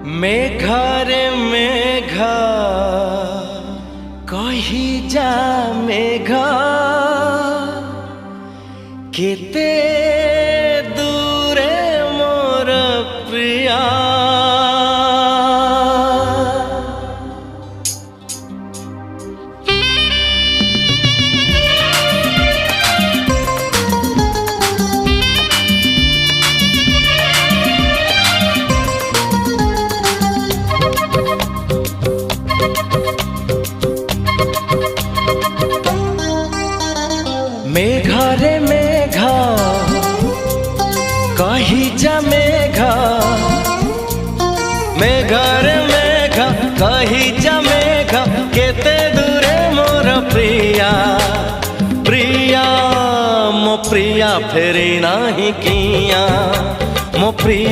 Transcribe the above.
मेघा रे मेघा कही जा मेघा केते दूरे मोर प्रिया। मेघा रे मेघा कही जा मेघा, मेघा रे मेघा कही जा मेघा केते दूरे मोर प्रिया। प्रिया मो प्रिया फेरी नाही किया मो प्रिया।